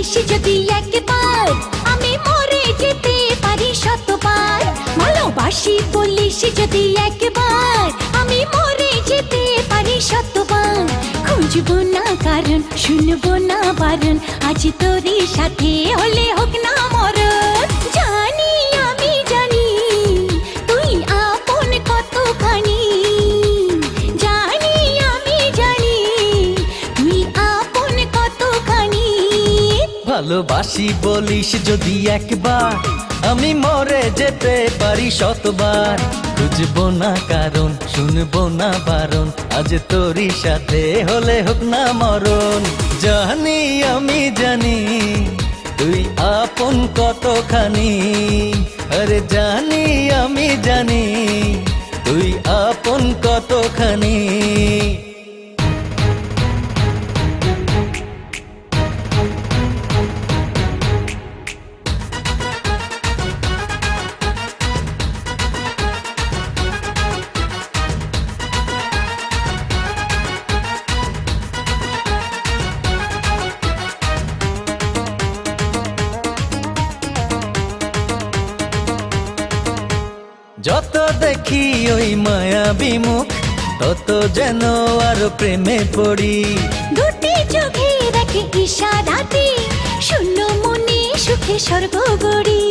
বলিস যদি একবার, আমি মরে যেতে পারি শতবার। ভালোবাসি বলিস যদি একবার, আমি মরে যেতে পারি শতবার। খুঁজবো না কারণ, শুনবো না বারণ, আজ তোরই সাথে হলে হোক না মরণ। জানি আমি জানি তুই আপন কতখানি, জানি আমি জানি তুই আপন কতখানি। ভালোবাসি বলিস যদি একবার, আমি মরে যেতে পারি শতবার। খুঁজবো না কারণ, শুনবো না বারণ, আজ তোরই সাথে হলে হোক না মরণ। জানি আমি জানি তুই আপন কতখানি, আরে জানি আমি জানি তুই আপন কতখানি। যত দেখি ওই মায়াবী মুখ, তত যেন আরো প্রেমে পড়ি। দুটি চোখে দেখে ইশারাতে, শূন্য মনে সুখে স্বর্গ গড়ি।